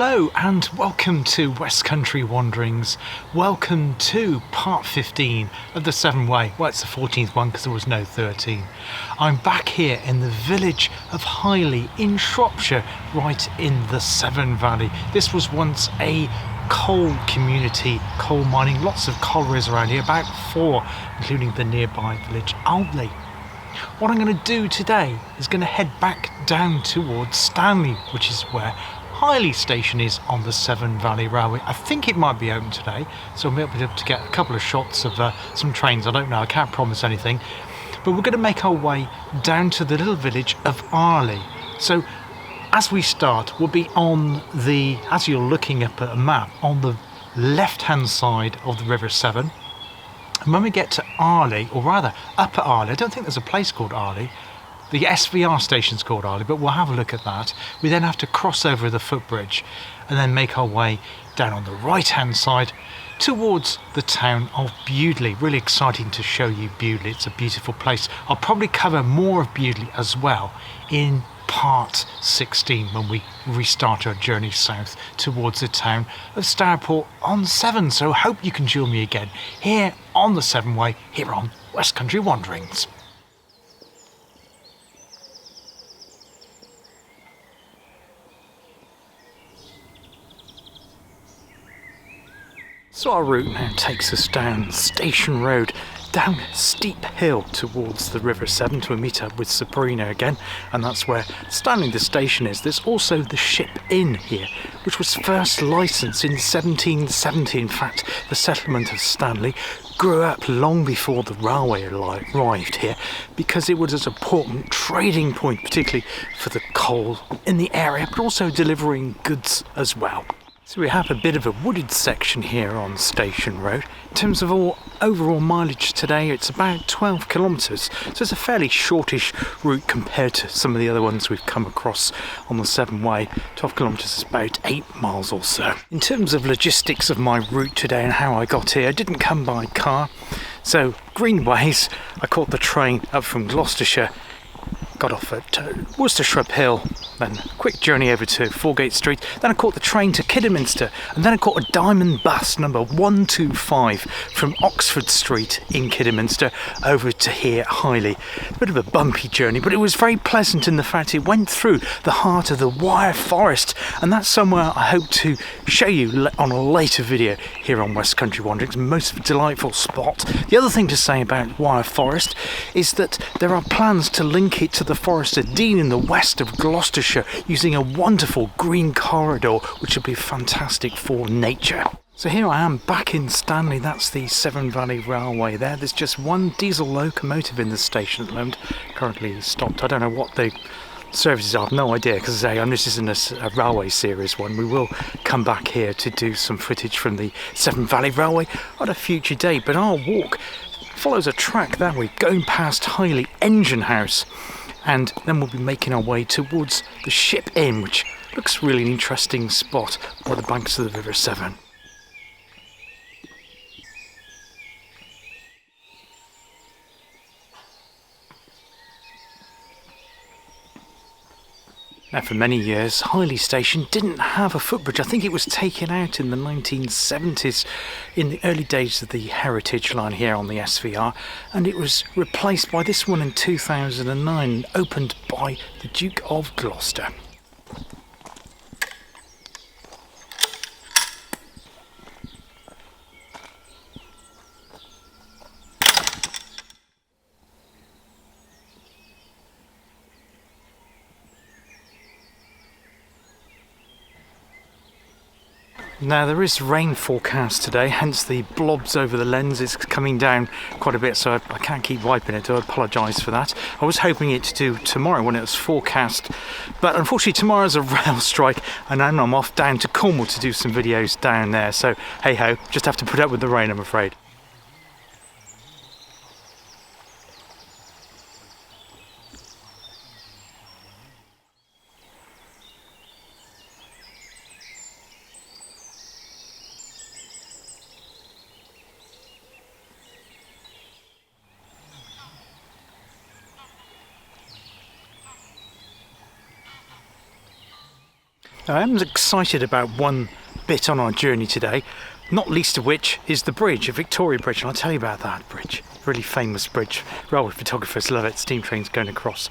Hello and welcome to West Country Wanderings. Welcome to part 15 of the Severn Way. Well, it's the 14th one because there was no 13. I'm back here in the village of Highley in Shropshire, right in the Severn Valley. This was once a coal community, coal mining, lots of collieries around here, about 4, including the nearby village Arley. What I'm going to do today is going to head back down towards Stanley, which is where Highley station is on the Severn Valley Railway. I think it might be open today, so we'll be able to get a couple of shots of some trains. I don't know, I can't promise anything. But we're going to make our way down to the little village of Arley. So as we start, we'll be on the, as you're looking up at a map, on the left-hand side of the River Severn. And when we get to Arley, or rather up at Arley, I don't think there's a place called Arley. The SVR station's called Arley, but we'll have a look at that. We then have to cross over the footbridge and then make our way down on the right-hand side towards the town of Bewdley. Really exciting to show you Bewdley. It's a beautiful place. I'll probably cover more of Bewdley as well in part 16 when we restart our journey south towards the town of Stourport-on-Severn. So hope you can join me again here on the Severn Way, here on West Country Wanderings. So our route now takes us down Station Road, down a steep hill towards the River Severn to meet up with Sabrina again, and that's where Stanley the station is. There's also the Ship Inn here, which was first licensed in 1770. In fact, the settlement of Stanley grew up long before the railway arrived here because it was an important trading point, particularly for the coal in the area, but also delivering goods as well. So we have a bit of a wooded section here on Station Road. In terms of overall mileage today, it's about 12 kilometres, so it's a fairly shortish route compared to some of the other ones we've come across on the Severn Way. 12 kilometres is about 8 miles or so. In terms of logistics of my route today and how I got here, I didn't come by car, so Greenways, I caught the train up from Gloucestershire, got off at Worcestershire Hill, then a quick journey over to Foregate Street, then I caught the train to Kidderminster, and then I caught a diamond bus number 125 from Oxford Street in Kidderminster over to here at Highley. A bit of a bumpy journey, but it was very pleasant in the fact it went through the heart of the Wyre Forest, and that's somewhere I hope to show you on a later video here on West Country Wanderings. Most delightful spot. The other thing to say about Wyre Forest is that there are plans to link it to the Forest of Dean in the west of Gloucestershire using a wonderful green corridor which would be fantastic for nature. So here I am back in Stanley. That's the Severn Valley Railway there. There's just one diesel locomotive in the station at the moment, currently stopped. I don't know what the services are, I've no idea, because this isn't a railway series one. We will come back here to do some footage from the Severn Valley Railway on a future day, but our walk follows a track that way, going past Highley Engine House, and then we'll be making our way towards the Ship Inn, which looks really an interesting spot by the banks of the River Severn. Now, for many years, Highley Station didn't have a footbridge. I think it was taken out in the 1970s, in the early days of the Heritage Line here on the SVR, and it was replaced by this one in 2009, opened by the Duke of Gloucester. Now there is rain forecast today, hence the blobs over the lens is coming down quite a bit, so I can't keep wiping it, so I apologise for that. I was hoping it to do tomorrow when it was forecast, but unfortunately tomorrow's a rail strike and then I'm off down to Cornwall to do some videos down there, so hey ho, just have to put up with the rain, I'm afraid. I am excited about one bit on our journey today, not least of which is the bridge, a Victoria Bridge, and I'll tell you about that bridge. Really famous bridge. Railway photographers love it, steam trains going across.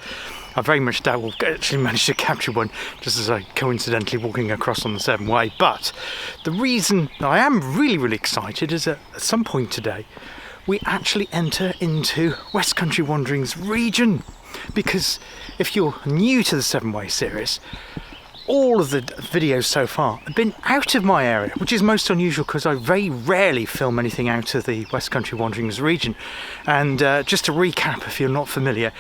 I very much doubt we'll actually manage to capture one just as I coincidentally walking across on the Severn Way. But the reason I am really excited is that at some point today we actually enter into West Country Wanderings region. Because if you're new to the Severn Way series, all of the videos so far have been out of my area, which is most unusual because I very rarely film anything out of the West Country Wanderings region. And just to recap, if you're not familiar,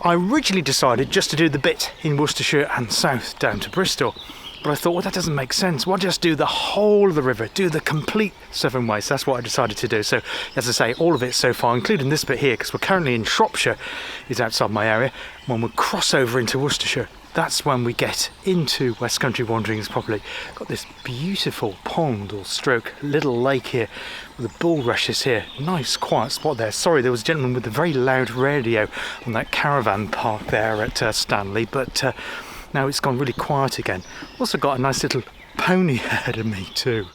I originally decided just to do the bit in Worcestershire and south down to Bristol. But I thought, well, that doesn't make sense. Why just do the whole of the river, do the complete Severn Way? So that's what I decided to do. So, as I say, all of it so far, including this bit here, because we're currently in Shropshire, is outside my area. When we cross over into Worcestershire, that's when we get into West Country Wanderings properly. Got this beautiful pond or stroke little lake here with the bulrushes here. Nice quiet spot there. Sorry, there was a gentleman with a very loud radio on that caravan park there at Stanley, but now it's gone really quiet again. Also got a nice little pony ahead of me too.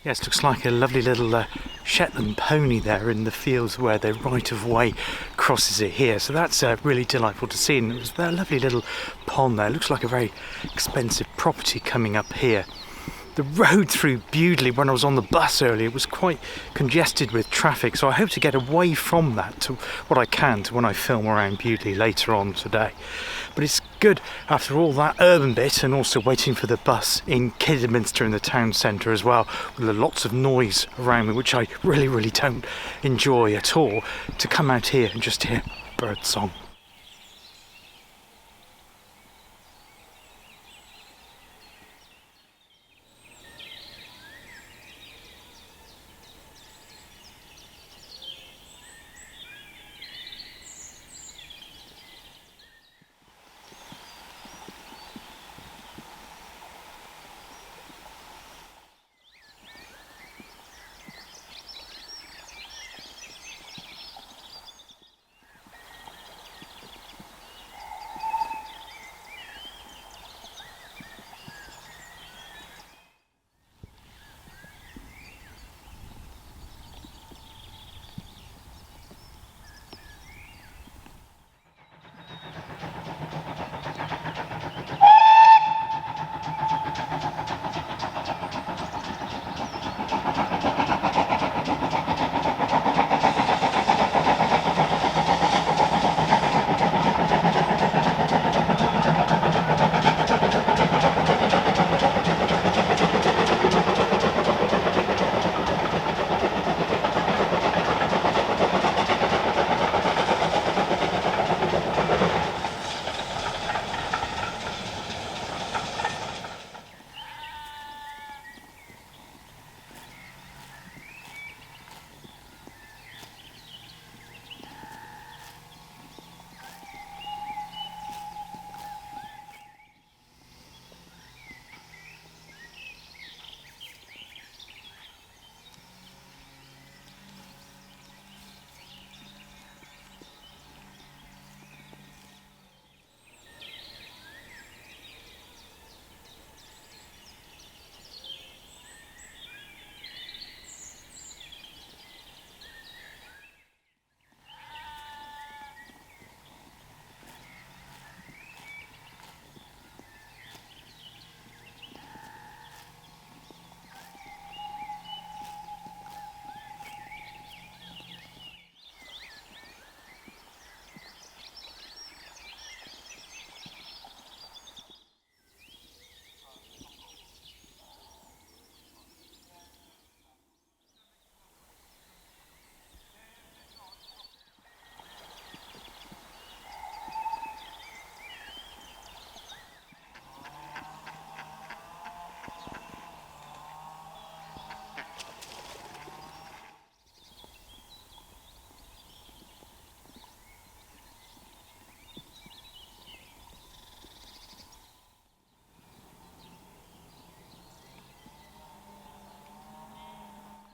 Yes, looks like a lovely little Shetland pony there in the fields where the right of way crosses it here. So that's really delightful to see. And it was that lovely little pond there. Looks like a very expensive property coming up here. The road through Bewdley, when I was on the bus earlier, was quite congested with traffic. So I hope to get away from that to what I can to when I film around Bewdley later on today. But it's good after all that urban bit and also waiting for the bus in Kidderminster in the town centre as well, with lots of noise around me, which I really don't enjoy at all, to come out here and just hear bird song.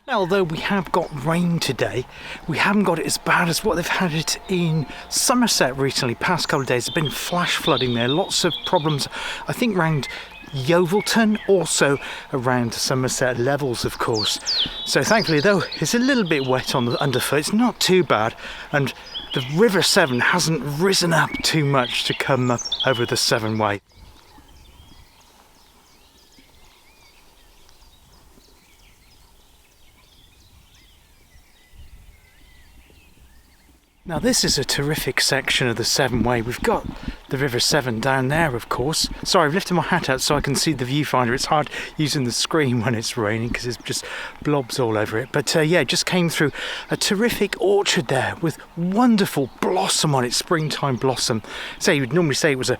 Now, although we have got rain today, we haven't got it as bad as what they've had it in Somerset recently. Past couple of days, there's been flash flooding there. Lots of problems, I think, around Yeovilton, also around Somerset levels, of course. So thankfully, though, it's a little bit wet on the underfoot. It's not too bad, and the River Severn hasn't risen up too much to come up over the Severn Way. Now this is a terrific section of the Severn Way. We've got the River Severn down there, of course. Sorry, I've lifted my hat out so I can see the viewfinder. It's hard using the screen when it's raining because it's just blobs all over it. But yeah, just came through a terrific orchard there with wonderful blossom on it, springtime blossom. So you would normally say it was a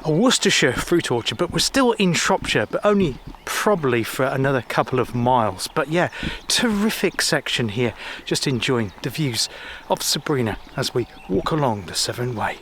Worcestershire fruit orchard, but we're still in Shropshire, but only probably for another couple of miles. But yeah, terrific section here, just enjoying the views of Sabrina as we walk along the Severn Way.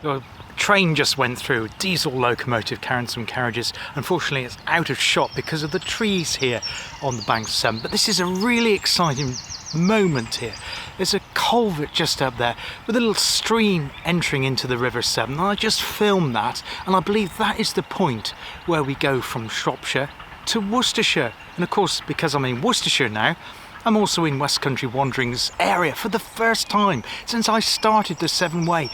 The train just went through, a diesel locomotive carrying some carriages. Unfortunately, it's out of shot because of the trees here on the banks of Severn. But this is a really exciting moment here. There's a culvert just up there with a little stream entering into the River Severn. And I just filmed that, and I believe that is the point where we go from Shropshire to Worcestershire. And of course, because I'm in Worcestershire now, I'm also in West Country Wanderings area for the first time since I started the Severn Way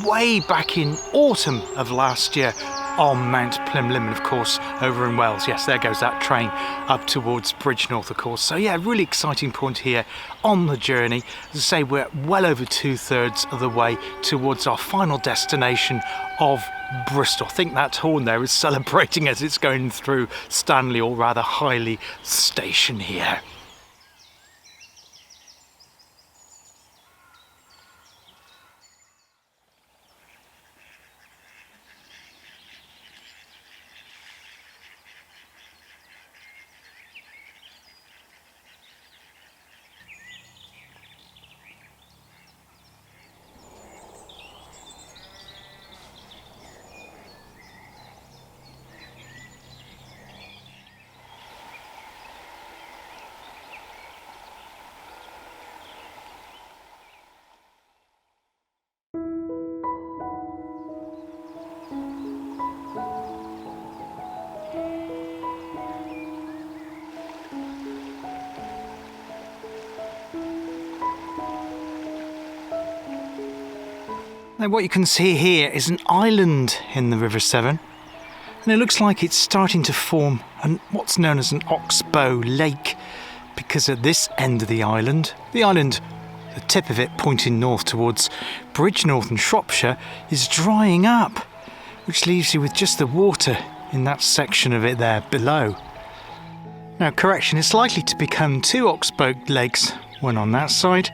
way back in autumn of last year on Mount Plymlimon, of course, over in Wales. Yes, there goes that train up towards Bridgnorth, of course. So yeah, really exciting point here on the journey. As I say, we're well over 2/3 of the way towards our final destination of Bristol. I think that horn there is celebrating as it's going through Stanley, or rather Highley station here. Now what you can see here is an island in the River Severn, and it looks like it's starting to form what's known as an Oxbow lake, because at this end of the island, the tip of it pointing north towards Bridgnorth and Shropshire, is drying up, which leaves you with just the water in that section of it there below. Now correction, it's likely to become two Oxbow lakes, one on that side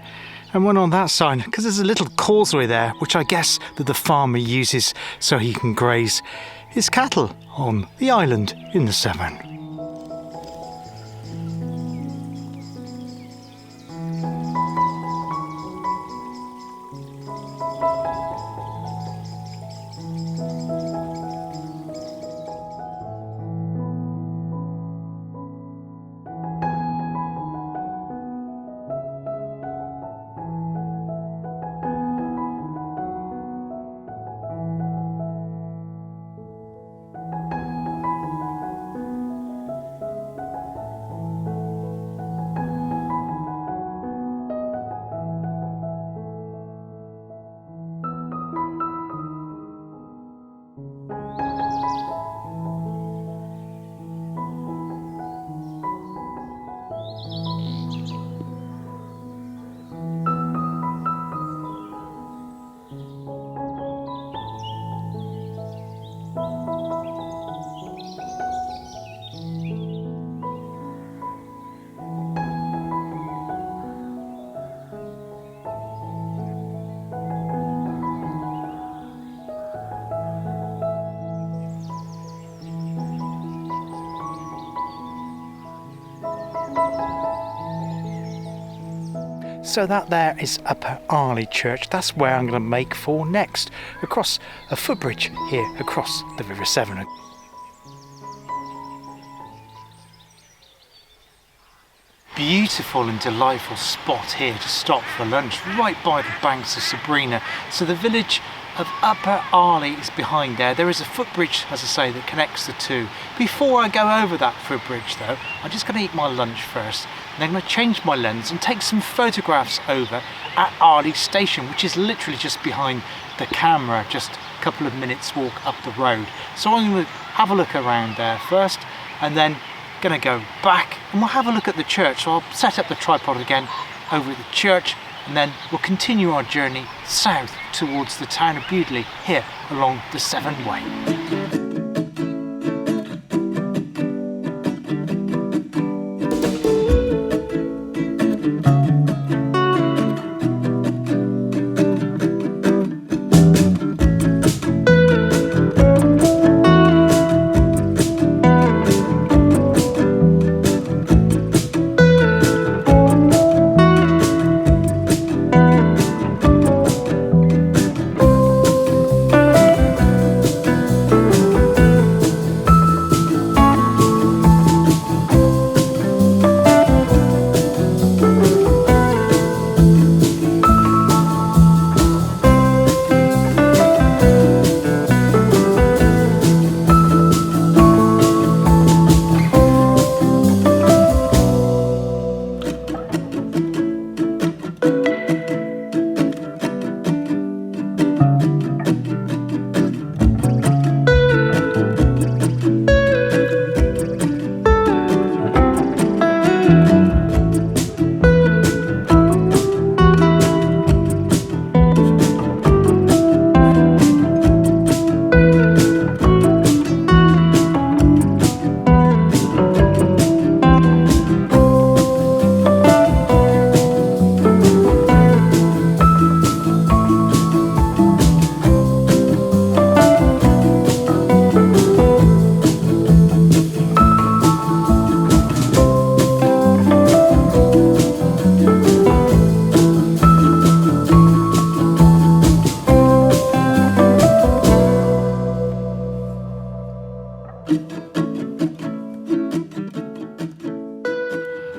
and one on that side, because there's a little causeway there, which I guess that the farmer uses so he can graze his cattle on the island in the Severn. So that there is Upper Arley Church. That's where I'm going to make for next, across a footbridge here across the River Severn. Beautiful and delightful spot here to stop for lunch, right by the banks of Sabrina. So the village of Upper Arley is behind there. There is a footbridge, as I say, that connects the two. Before I go over that footbridge though, I'm just going to eat my lunch first, and then I'm going to change my lens and take some photographs over at Arley Station, which is literally just behind the camera, just a couple of minutes walk up the road. So I'm going to have a look around there first, and then going to go back and we'll have a look at the church. So I'll set up the tripod again over at the church, and then we'll continue our journey south towards the town of Bewdley here along the Severn Way.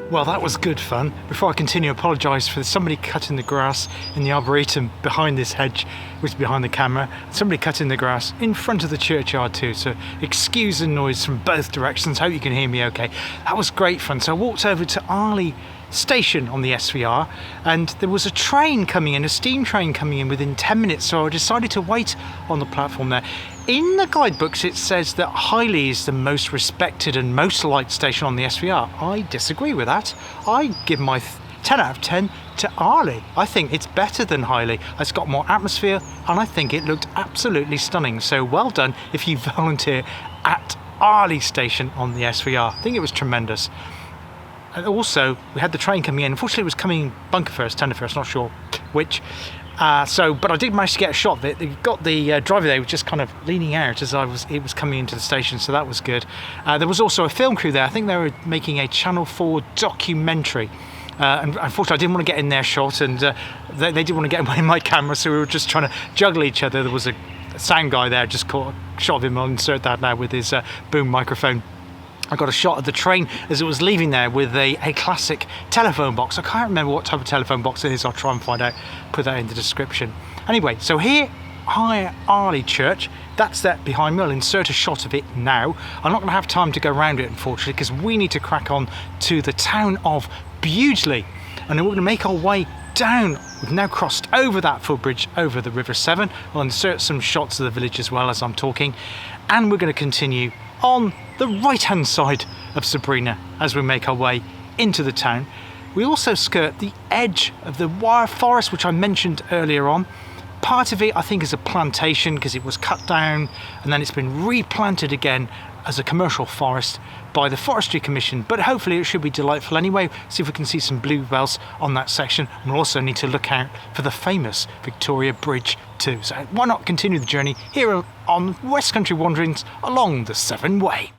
Well, that was good fun. Before I continue, I apologise for somebody cutting the grass in the arboretum behind this hedge, which is behind the camera. Somebody cutting the grass in front of the churchyard too, so excuse the noise from both directions. Hope you can hear me okay. That was great fun. So I walked over to Arley Station on the SVR, and there was a train coming in, a steam train coming in within 10 minutes, so I decided to wait on the platform there. In the guidebooks it says that Highley is the most respected and most liked station on the SVR. I disagree with that. I give my 10 out of 10 to Arley. I think it's better than Highley. It's got more atmosphere, and I think it looked absolutely stunning. So well done if you volunteer at Arley Station on the SVR. I think it was tremendous. And also, we had the train coming in. Unfortunately, it was coming bunker first, tender first, not sure which. But I did manage to get a shot of it. They got the driver there was just kind of leaning out as it was coming into the station, so that was good. There was also a film crew there. I think they were making a Channel 4 documentary. And unfortunately, I didn't want to get in their shot, and they didn't want to get in my camera, so we were just trying to juggle each other. There was a sound guy there, just caught a shot of him. I'll insert that now with his boom microphone. I got a shot of the train as it was leaving there with a classic telephone box. I can't remember what type of telephone box it is. I'll try and find out, put that in the description. Anyway, so here, High Arley Church, that's that behind me. I'll insert a shot of it now. I'm not going to have time to go around it, unfortunately, because we need to crack on to the town of Bewdley. And then we're going to make our way down. We've now crossed over that footbridge over the River Severn. I'll insert some shots of the village as well as I'm talking. And we're going to continue on the right hand side of Sabrina as we make our way into the town. We also skirt the edge of the wire forest, which I mentioned earlier on. Part of it I think is a plantation because it was cut down and then it's been replanted again as a commercial forest by the Forestry Commission, but hopefully it should be delightful anyway. See if we can see some bluebells on that section, and we'll also need to look out for the famous Victoria Bridge too. So why not continue the journey here on West Country Wanderings along the Severn Way.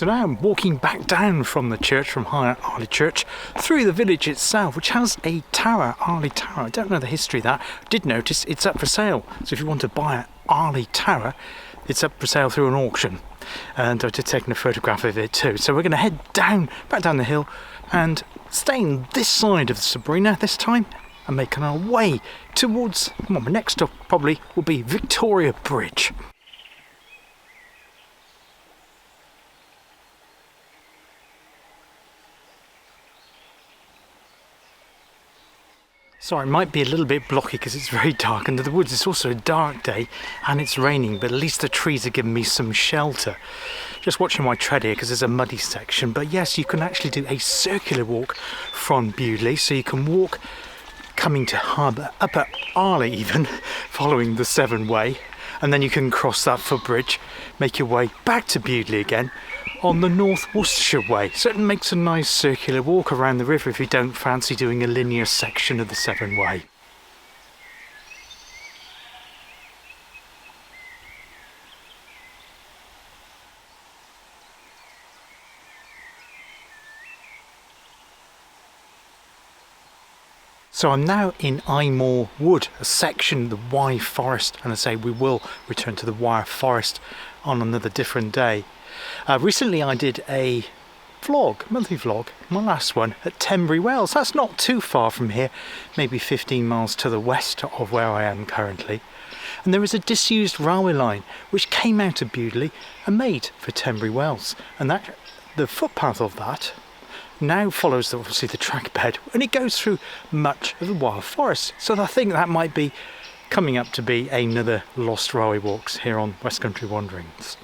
So now I'm walking back down from the church, from Arley Church, through the village itself, which has a tower, Arley Tower. I don't know the history of that. I did notice it's up for sale. So if you want to buy an Arley Tower, it's up for sale through an auction. And I've just taken a photograph of it too. So we're going to head back down the hill and stay on this side of the Sabrina this time and making our way towards, well, my next stop probably will be Victoria Bridge. Sorry, it might be a little bit blocky because it's very dark under the woods. It's also a dark day and it's raining, but at least the trees are giving me some shelter. Just watching my tread here because there's a muddy section. But yes, you can actually do a circular walk from Bewdley. So you can walk coming to harbour, up at Arley even, following the Severn way. And then you can cross that footbridge, make your way back to Bewdley again on the North Worcestershire way. So it makes a nice circular walk around the river if you don't fancy doing a linear section of the Severn way. So I'm now in Eyemore Wood, a section of the Wye Forest, and I say we will return to the Wye Forest on another different day. Recently I did a monthly vlog, my last one, at Trimpley Wells. That's not too far from here, maybe 15 miles to the west of where I am currently. And there is a disused railway line which came out of Bewdley and made for Trimpley Wells. And that, the footpath of that now follows obviously the track bed, and it goes through much of the Wye Forest. So I think that might be coming up to be another Lost Railway Walks here on West Country Wanderings.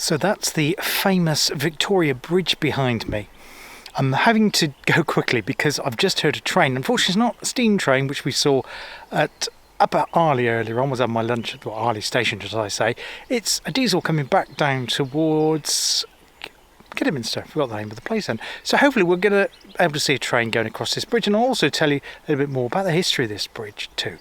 So that's the famous Victoria Bridge behind me. I'm having to go quickly because I've just heard a train. Unfortunately, it's not a steam train, which we saw up at Arley earlier on. Was having my lunch at Arley station, as I say. It's a diesel coming back down towards Kidderminster. I forgot the name of the place then. So hopefully we're going to be able to see a train going across this bridge, and I'll also tell you a little bit more about the history of this bridge too.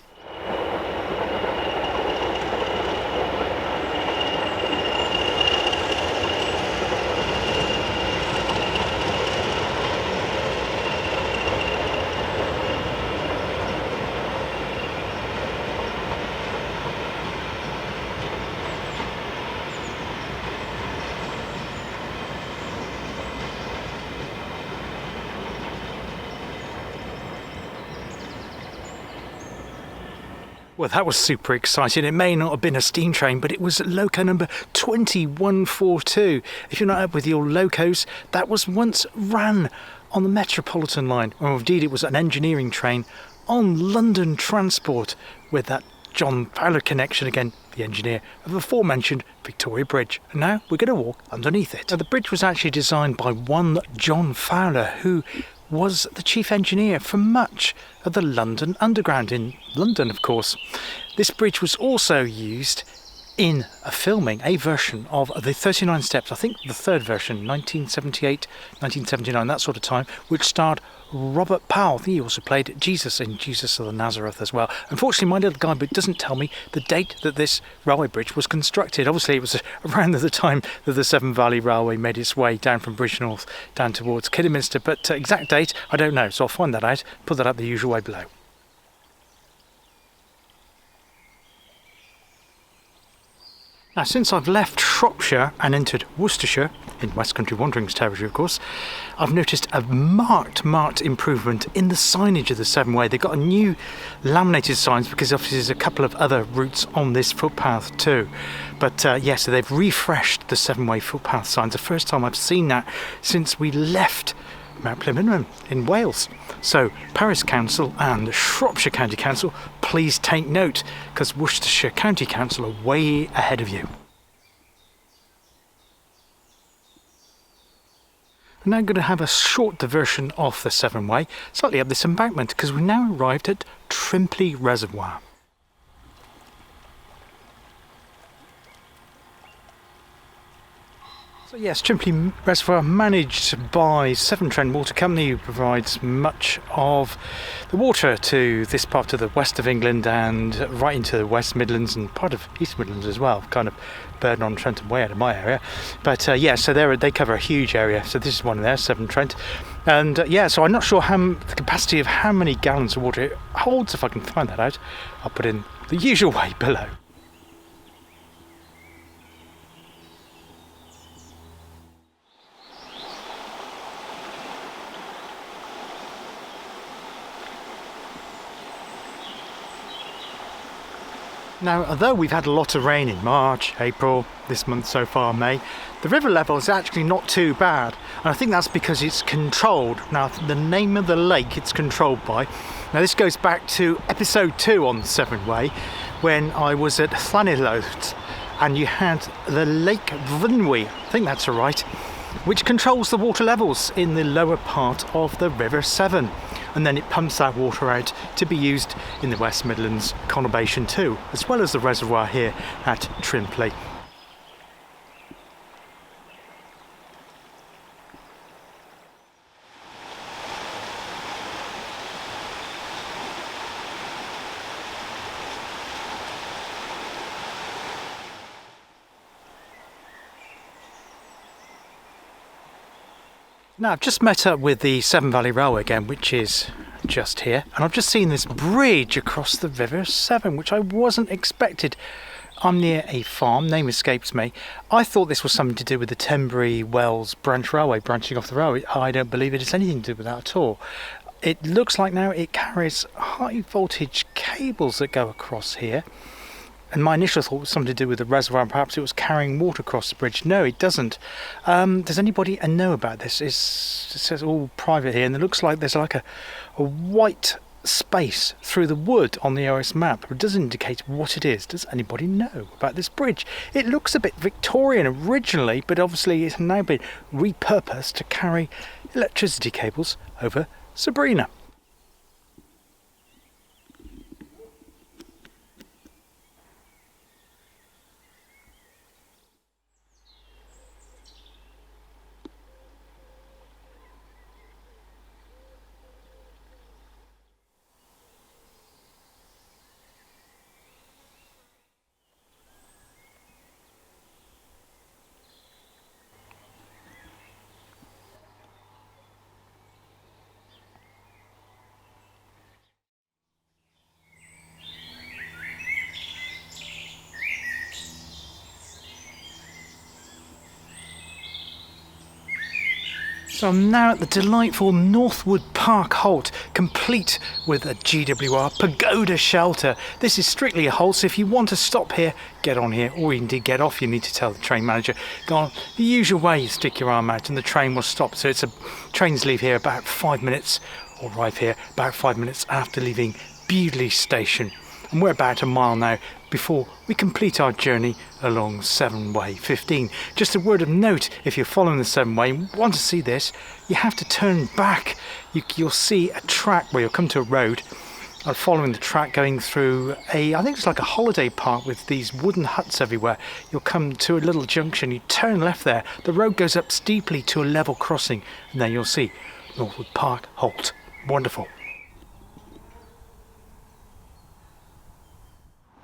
Well, that was super exciting. It may not have been a steam train, but it was loco number 2142. If you're not up with your locos, that was once ran on the Metropolitan line. Or indeed, it was an engineering train on London Transport with that John Fowler connection again, the engineer of the aforementioned Victoria Bridge. And now we're going to walk underneath it. Now, the bridge was actually designed by one John Fowler, who was the chief engineer for much of the London Underground in London, of course. This bridge was also used in a version of the 39 Steps, I think the third version, 1978, 1979, that sort of time, which starred Robert Powell. He also played Jesus in Jesus of the Nazareth as well. Unfortunately, my little guidebook doesn't tell me the date that this railway bridge was constructed. Obviously, it was around the time that the Severn Valley Railway made its way down from Bridgnorth down towards Kidderminster, but exact date, I don't know, so I'll find that out, put that up the usual way below. Now, since I've left Shropshire and entered Worcestershire, in West Country Wanderings territory of course, I've noticed a marked improvement in the signage of the Severn Way. They've got a new laminated signs because obviously there's a couple of other routes on this footpath too. But yes, so they've refreshed the Severn Way footpath signs. The first time I've seen that since we left Mount Plymouth in Wales. So Paris Council and Shropshire County Council, please take note, because Worcestershire County Council are way ahead of you. We're now going to have a short diversion off the Severn Way, slightly up this embankment, because we've now arrived at Trimpley Reservoir. So yes, Trimpley Reservoir, managed by Severn Trent Water Company, who provides much of the water to this part of the west of England and right into the West Midlands and part of East Midlands as well, kind of Burden on Trent and way out of my area. But yeah, so they cover a huge area. So this is one of theirs, Severn Trent. And yeah, so I'm not sure the capacity of how many gallons of water it holds. If I can find that out, I'll put in the usual way below. Now, although we've had a lot of rain in March, April, this month so far, May, the river level is actually not too bad. And I think that's because it's controlled. Now, the name of the lake it's controlled by. Now, this goes back to episode 2 on the Severn Way, when I was at Llanelloth, and you had the Lake Brynwy, I think that's right, which controls the water levels in the lower part of the River Severn. And then it pumps that water out to be used in the West Midlands conurbation too, as well as the reservoir here at Trimpley. Now, I've just met up with the Severn Valley Railway again, which is just here, and I've just seen this bridge across the River Severn, which I wasn't expected. I'm near a farm, name escapes me. I thought this was something to do with the Tenbury Wells Branch Railway branching off the railway. I don't believe it has anything to do with that at all. It looks like now it carries high voltage cables that go across here. And my initial thought was something to do with the reservoir, and perhaps it was carrying water across the bridge. No, it doesn't. Does anybody know about this? It says all private here, and it looks like there's like a white space through the wood on the OS map. It doesn't indicate what it is. Does anybody know about this bridge? It looks a bit Victorian originally, but obviously it's now been repurposed to carry electricity cables over Sabrina. So I'm now at the delightful Northwood Park Halt, complete with a GWR pagoda shelter. This is strictly a halt, so if you want to stop here, get on here, or indeed get off. You need to tell the train manager. Go on the usual way, you stick your arm out and the train will stop. So trains leave here about 5 minutes, or arrive here about 5 minutes after leaving Bewdley station. And we're about a mile now before we complete our journey along Severn Way 15. Just a word of note, if you're following the Severn Way and want to see this, you have to turn back. You'll see a track where you'll come to a road. I'm following the track going through I think it's like a holiday park with these wooden huts everywhere. You'll come to a little junction, you turn left there, the road goes up steeply to a level crossing, and then you'll see Northwood Park Halt. Wonderful.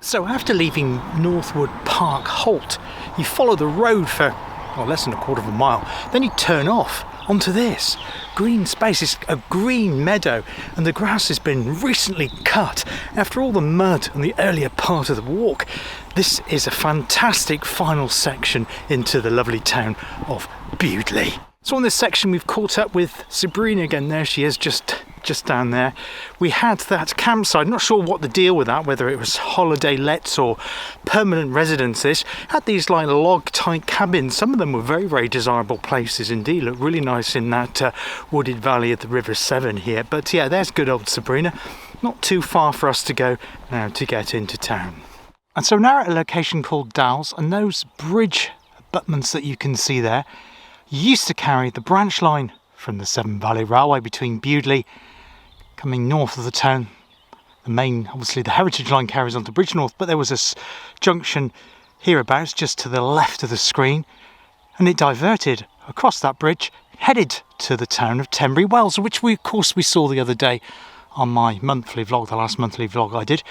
So after leaving Northwood Park Halt, you follow the road for less than a quarter of a mile. Then you turn off onto this green space. It's a green meadow, and the grass has been recently cut after all the mud on the earlier part of the walk. This is a fantastic final section into the lovely town of Bewdley. So on this section we've caught up with Sabrina again. There she is, just down there. We had that campsite, not sure what the deal with that, whether it was holiday lets or permanent residences. Had these like log type cabins. Some of them were very, very desirable places indeed. Look really nice in that wooded valley of the River Severn here. But yeah, there's good old Sabrina. Not too far for us to go now to get into town. And so now at a location called Dowles, and those bridge abutments that you can see there, used to carry the branch line from the Severn Valley Railway between Bewdley, coming north of the town. The main, obviously the heritage line carries on to Bridgnorth, but there was a junction hereabouts just to the left of the screen, and it diverted across that bridge, headed to the town of Trimpley Wells, which we saw the other day on my monthly vlog, the last monthly vlog I did.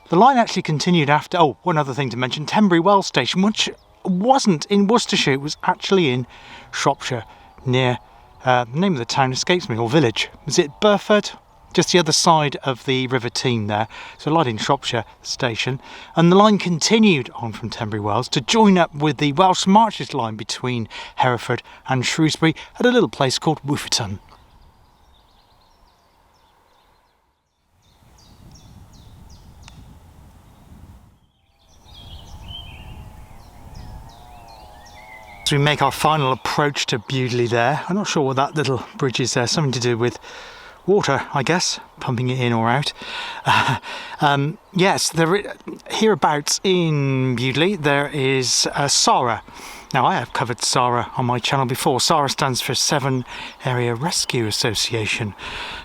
The line actually continued after, oh, one other thing to mention, Trimpley Wells station, which wasn't in Worcestershire, it was actually in Shropshire, near, the name of the town escapes me, or village. Was it Burford? Just the other side of the River Tean there. So a line in Shropshire station. And the line continued on from Trimpley Wells to join up with the Welsh Marches line between Hereford and Shrewsbury at a little place called Wooferton. So we make our final approach to Bewdley there. I'm not sure what that little bridge is there. Something to do with water, I guess, pumping it in or out. Yes, hereabouts in Bewdley there is SARA. Now, I have covered SARA on my channel before. SARA stands for Severn Area Rescue Association,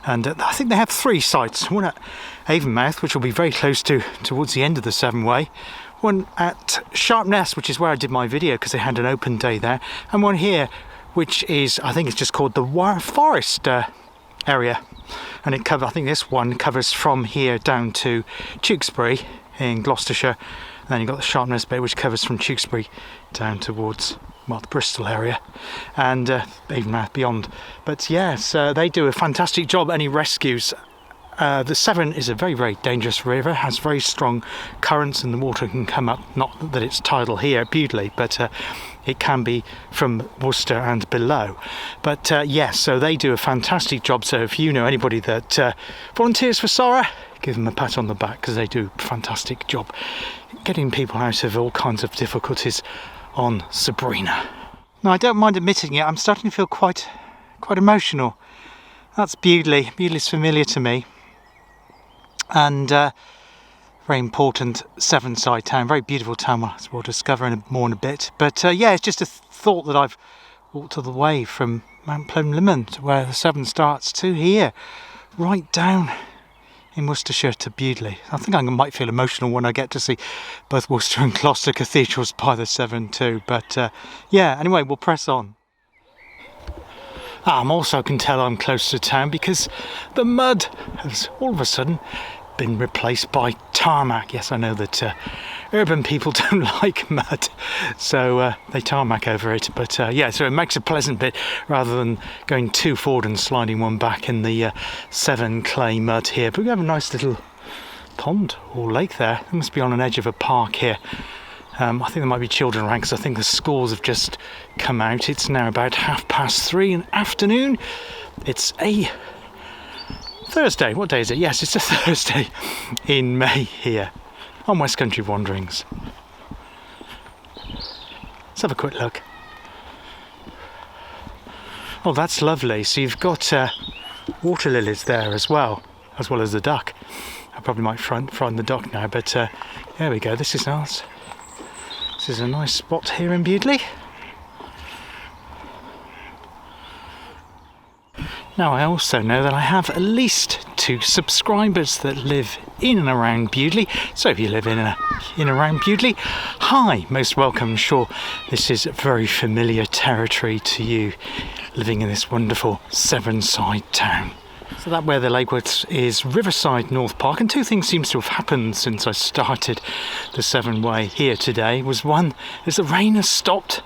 and I think they have 3 sites. One at Avonmouth, which will be very close towards the end of the Severn Way. One at Sharpness, which is where I did my video because they had an open day there, and one here, which is, I think it's just called the Forest area, and I think this one covers from here down to Tewkesbury in Gloucestershire, and then you've got the Sharpness bit which covers from Tewkesbury down towards, well, the Bristol area, and even beyond. But yes, they do a fantastic job. Any rescues, the Severn is a very, very dangerous river, has very strong currents, and the water can come up, not that it's tidal here at Bewdley, but it can be from Worcester and below. But yes, so they do a fantastic job. So if you know anybody that volunteers for SARA, give them a pat on the back, because they do a fantastic job getting people out of all kinds of difficulties on Sabrina. Now, I don't mind admitting it, I'm starting to feel quite emotional. That's Bewdley. Bewdley's familiar to me, and very important Severn side town, very beautiful town, as we'll discover more in a bit. But yeah, it's just a thought that I've walked all the way from Mount Plinlimmon to where the Severn starts to here, right down in Worcestershire to Bewdley. I think I might feel emotional when I get to see both Worcester and Gloucester cathedrals by the Severn too. But yeah, anyway, we'll press on. I'm also can tell I'm close to town because the mud has all of a sudden been replaced by tarmac. Yes, I know that urban people don't like mud, so they tarmac over it, but yeah, so it makes a pleasant bit rather than going too forward and sliding one back in the Severn clay mud here. But we have a nice little pond or lake there. It must be on an edge of a park here. I think there might be children around because I think the scores have just come out. It's now about 3:30 in the afternoon. It's a Thursday. What day is it? Yes, it's a Thursday in May here on West Country Wanderings. Let's have a quick look. Oh, that's lovely. So you've got water lilies there as well as the duck. I probably might frighten the duck now, but there we go. This is nice. This is a nice spot here in Bewdley. Now, I also know that I have at least 2 subscribers that live in and around Bewdley. So if you live in and around Bewdley, hi, most welcome. I'm sure this is very familiar territory to you, living in this wonderful Severn side town. So that where the lake was is Riverside North Park, and 2 things seem to have happened since I started the Severn Way here today. Was one is the rain has stopped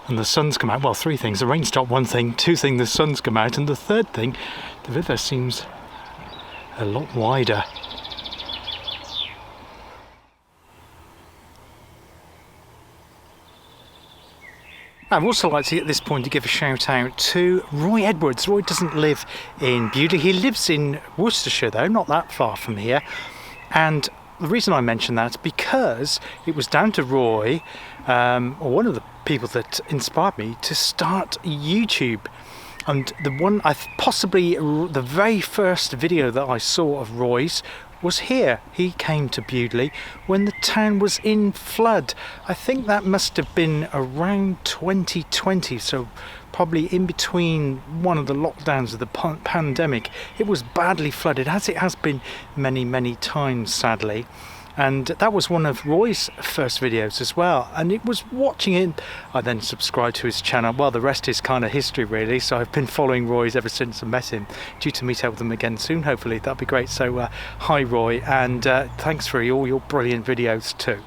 and the sun's come out. Well, 3 things: the rain stopped, 1 thing; 2 things, the sun's come out, and the 3rd thing, the river seems a lot wider. I'd also like to at this point to give a shout out to Roy Edwards. Roy doesn't live in Bewdley, he lives in Worcestershire though, not that far from here. And the reason I mention that is because it was down to Roy, or one of the people that inspired me to start YouTube. And the very first video that I saw of Roy's was here. He came to Bewdley when the town was in flood. I think that must have been around 2020, so probably in between one of the lockdowns of the pandemic. It was badly flooded, as it has been many times, sadly. And that was one of Roy's first videos as well, and it was watching it. I then subscribed to his channel. Well, the rest is kind of history really, so I've been following Roy's ever since I met him, due to meet up with him again soon hopefully. That'd be great. So hi Roy, and thanks for all your brilliant videos too.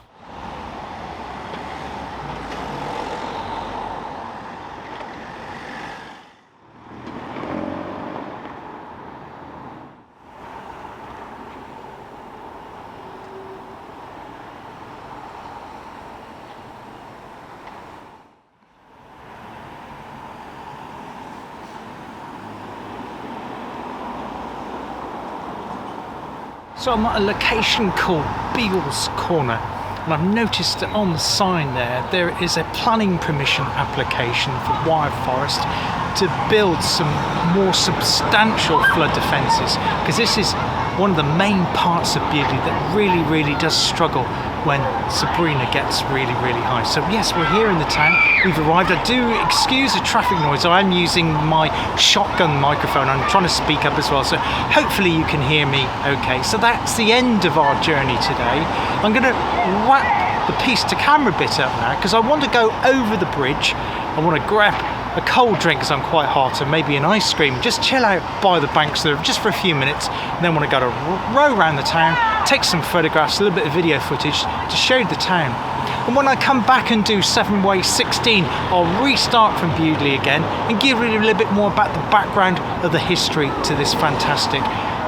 So I'm at a location called Beale's Corner, and I've noticed that on the sign there is a planning permission application for Wire Forest to build some more substantial flood defences, because this is one of the main parts of Bewdley that really does struggle when Sabrina gets really high. So yes, we're here in the town, we've arrived. I do excuse the traffic noise, I'm using my shotgun microphone, I'm trying to speak up as well, so hopefully you can hear me okay. So that's the end of our journey today. I'm going to wrap the piece to camera bit up now, because I want to go over the bridge. I want to grab a cold drink because I'm quite hot, and maybe an ice cream, just chill out by the banks there just for a few minutes, and then want to go to row around the town, take some photographs, a little bit of video footage to show the town. And when I come back and do Severn Way 16, I'll restart from Bewdley again and give you a little bit more about the background of the history to this fantastic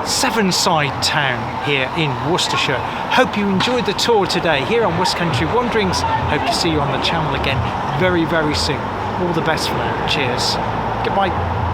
Severn-side town here in Worcestershire. Hope you enjoyed the tour today here on West Country Wanderings. Hope to see you on the channel again very soon. All the best for now. Cheers. Goodbye.